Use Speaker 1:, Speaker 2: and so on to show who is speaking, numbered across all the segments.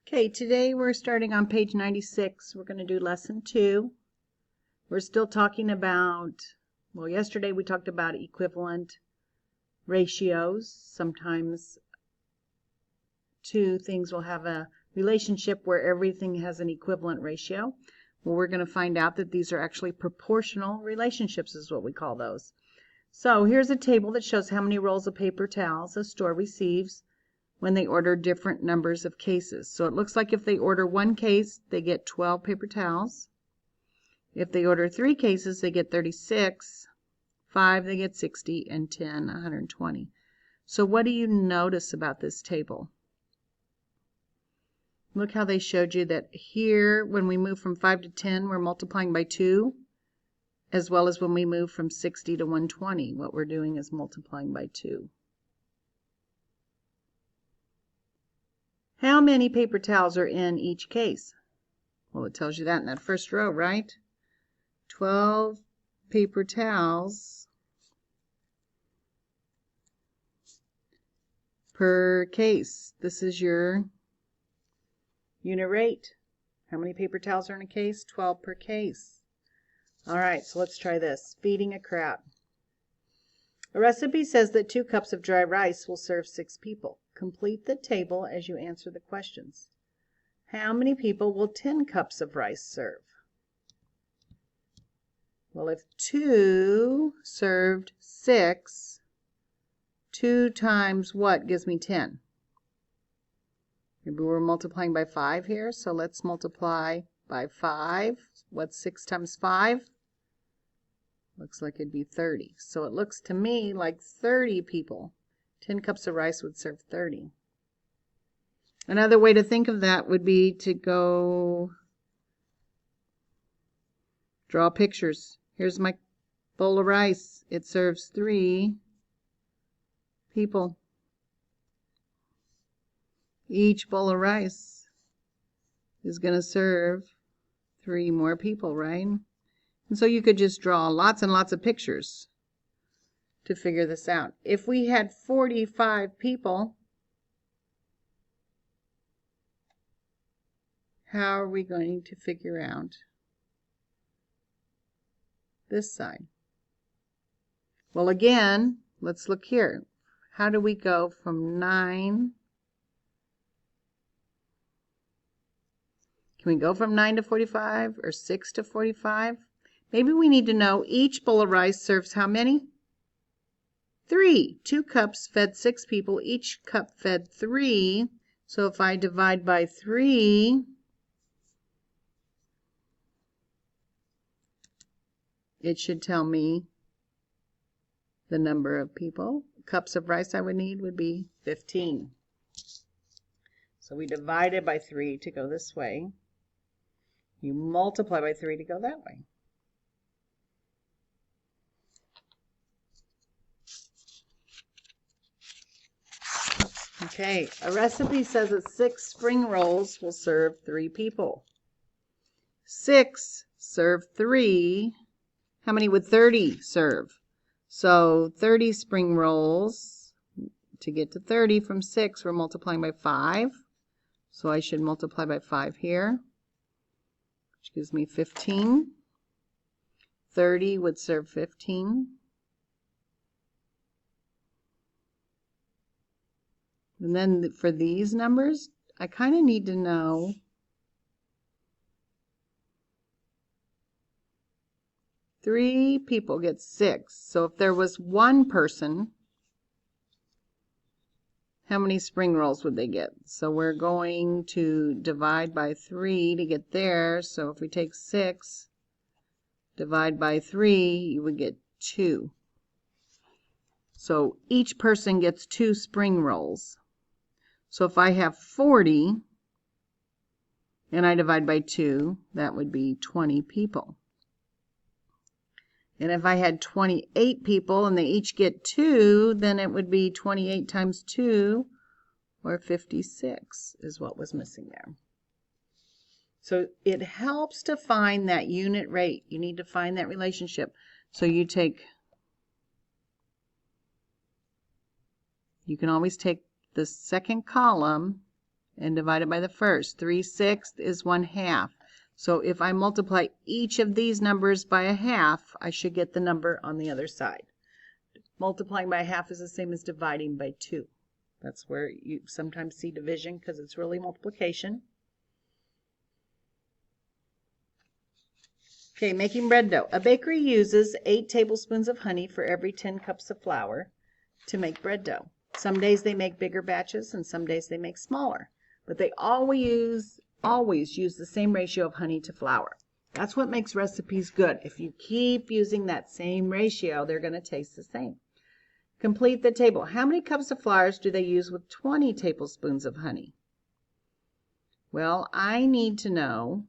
Speaker 1: Okay, today we're starting on page 96. We're going to do lesson 2. We're still talking about, well, yesterday we talked about equivalent ratios. Sometimes two things will have a relationship where everything has an equivalent ratio. Well, we're going to find out that these are actually proportional relationships is what we call those. So here's a table that shows how many rolls of paper towels a store receives when they order different numbers of cases. So it looks like if they order 1 case, they get 12 paper towels. If they order 3 cases, they get 36. 5, they get 60, and 10, 120. So what do you notice about this table? Look how they showed you that here, when we move from 5 to 10, we're multiplying by 2, as well as when we move from 60 to 120, what we're doing is multiplying by 2. How many paper towels are in each case? Well, it tells you that in that first row, right? 12 paper towels per case. This is your unit rate. How many paper towels are in a case? 12 per case. All right, so let's try this. Feeding a crowd. A recipe says that 2 cups of dry rice will serve 6 people. Complete the table as you answer the questions. How many people will 10 cups of rice serve? Well, if 2 served 6, 2 times what gives me 10? Maybe we're multiplying by 5 here, so let's multiply by 5. What's 6 times 5? Looks like it'd be 30. So it looks to me like 30 people. 10 cups of rice would serve 30. Another way to think of that would be to go draw pictures. Here's my bowl of rice. It serves 3 people. Each bowl of rice is going to serve 3 more people, right? And so you could just draw lots and lots of pictures to figure this out. If we had 45 people, how are we going to figure out this side? Well, again, let's look here. How do we go from 9? Can we go from 9 to 45 or 6 to 45? Maybe we need to know each bowl of rice serves how many? 3. 2 cups fed 6 people. Each cup fed 3. So if I divide by 3, it should tell me the number of people. Cups of rice I would need would be 15. So we divided by 3 to go this way. You multiply by 3 to go that way. Okay, a recipe says that 6 spring rolls will serve 3 people. 6 serve 3. How many would 30 serve? So 30 spring rolls. To get to 30 from 6, we're multiplying by 5. So I should multiply by 5 here, which gives me 15. 30 would serve 15. And then for these numbers, I kind of need to know three people get 6. So if there was 1 person, how many spring rolls would they get? So we're going to divide by 3 to get there. So if we take 6, divide by 3, you would get 2. So each person gets 2 spring rolls. So if I have 40 and I divide by 2, that would be 20 people. And if I had 28 people and they each get 2, then it would be 28 times 2, or 56 is what was missing there. So it helps to find that unit rate. You need to find that relationship. So you can always take the second column and divide it by the first. 3/6 is 1/2. So if I multiply each of these numbers by a half, I should get the number on the other side. Multiplying by a half is the same as dividing by 2. That's where you sometimes see division because it's really multiplication. Okay, making bread dough. A bakery uses 8 tablespoons of honey for every 10 cups of flour to make bread dough. Some days they make bigger batches and some days they make smaller, but they always use the same ratio of honey to flour. That's what makes recipes good. If you keep using that same ratio, they're going to taste the same. Complete the table. How many cups of flour do they use with 20 tablespoons of honey? Well, I need to know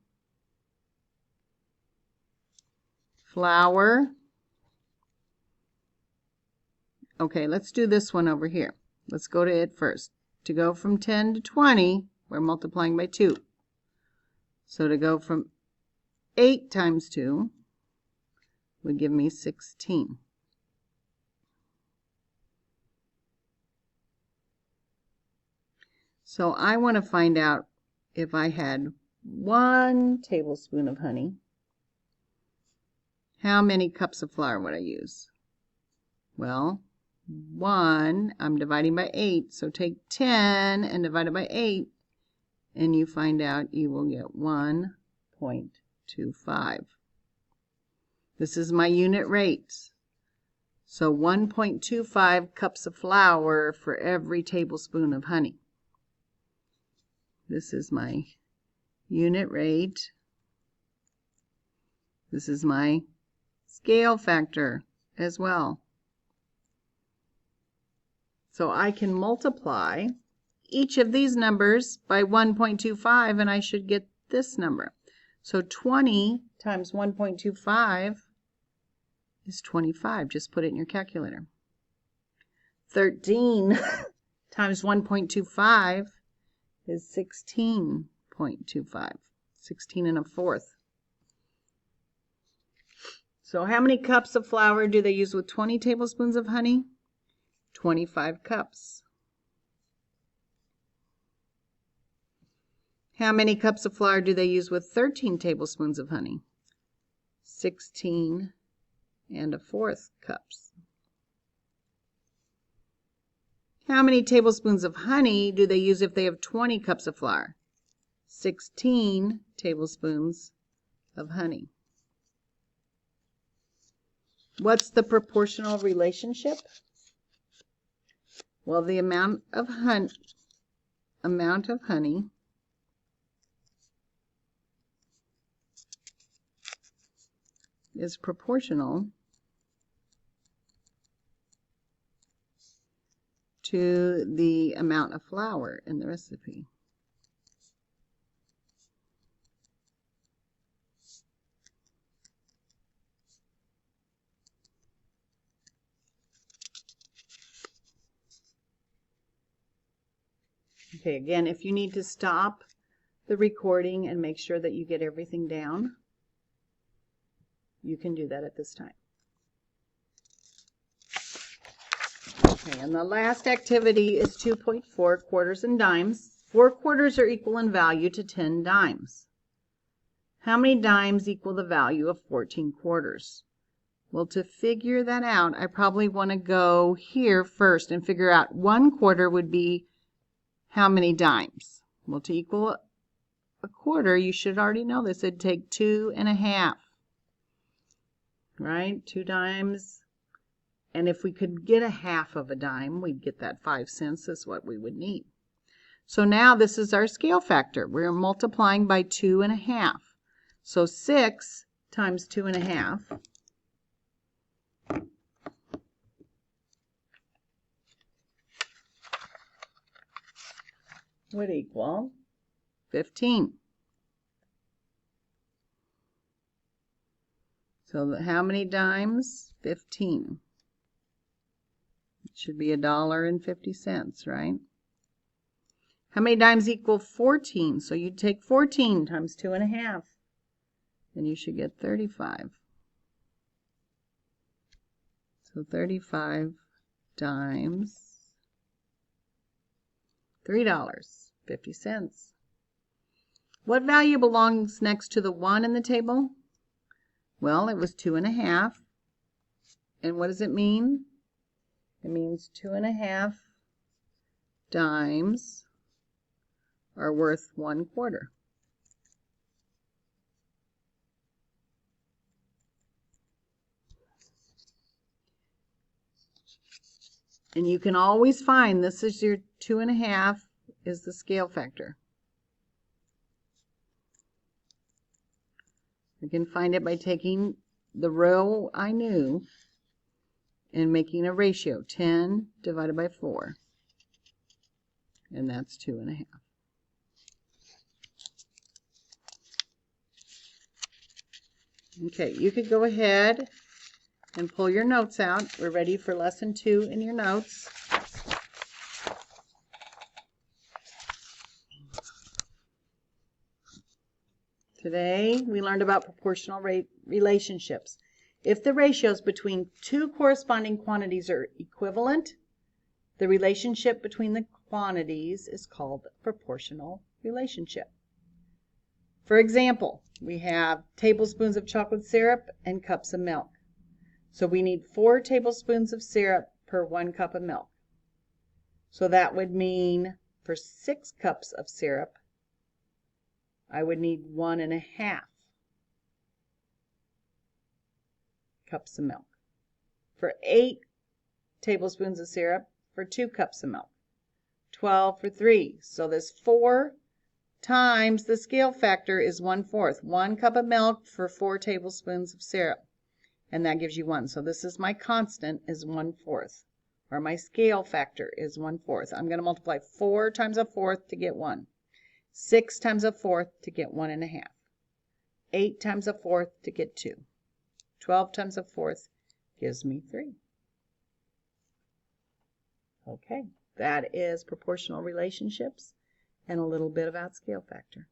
Speaker 1: flour. Okay, let's do this one over here. Let's go to it first. To go from 10 to 20, we're multiplying by 2. So to go from 8 times 2 would give me 16. So I want to find out if I had 1 tablespoon of honey, how many cups of flour would I use? Well, 1, I'm dividing by 8, so take 10 and divide it by 8, and you find out you will get 1.25. This is my unit rate. So 1.25 cups of flour for every tablespoon of honey. This is my unit rate. This is my scale factor as well. So I can multiply each of these numbers by 1.25 and I should get this number. So 20 times 1.25 is 25. Just put it in your calculator. 13 times 1.25 is 16.25. 16 1/4. So how many cups of flour do they use with 20 tablespoons of honey? 25 cups. How many cups of flour do they use with 13 tablespoons of honey? 16 1/4 cups. How many tablespoons of honey do they use if they have 20 cups of flour? 16 tablespoons of honey. What's the proportional relationship? Well, the amount of honey is proportional to the amount of flour in the recipe. Okay, again, if you need to stop the recording and make sure that you get everything down, you can do that at this time. Okay, and the last activity is 2.4 quarters and dimes. 4 quarters are equal in value to 10 dimes. How many dimes equal the value of 14 quarters? Well, to figure that out, I probably want to go here first and figure out 1 quarter would be how many dimes? Well, to equal a quarter, you should already know this. It'd take 2 1/2. Right? 2 dimes. And if we could get a half of a dime, we'd get that 5 cents is what we would need. So now this is our scale factor. We're multiplying by 2 1/2. So 6 times 2 1/2 would equal 15. So how many dimes? 15. It should be $1.50, right? How many dimes equal 14? So you take 14 times 2 1/2, and you should get 35. So 35 dimes, $3. 50 cents. What value belongs next to the 1 in the table? Well, it was 2.5. And what does it mean? It means 2.5 dimes are worth 1/4. And you can always find this is your 2.5 is the scale factor. You can find it by taking the row I knew and making a ratio, 10 divided by 4. And that's 2.5. Okay, you could go ahead and pull your notes out. We're ready for lesson 2 in your notes. Today we learned about proportional relationships. If the ratios between two corresponding quantities are equivalent, the relationship between the quantities is called a proportional relationship. For example, we have tablespoons of chocolate syrup and cups of milk. So we need 4 tablespoons of syrup per 1 cup of milk. So that would mean for 6 cups of syrup, I would need 1.5 cups of milk. For 8 tablespoons of syrup, for 2 cups of milk. 12 for 3. So this 4 times the scale factor is 1/4. 1 cup of milk for 4 tablespoons of syrup. And that gives you 1. So this is my constant is 1/4. Or my scale factor is 1/4. I'm going to multiply 4 times 1/4 to get 1. 6 times 1/4 to get 1.5. 8 times 1/4 to get 2. 12 times 1/4 gives me 3. Okay, that is proportional relationships and a little bit about scale factor.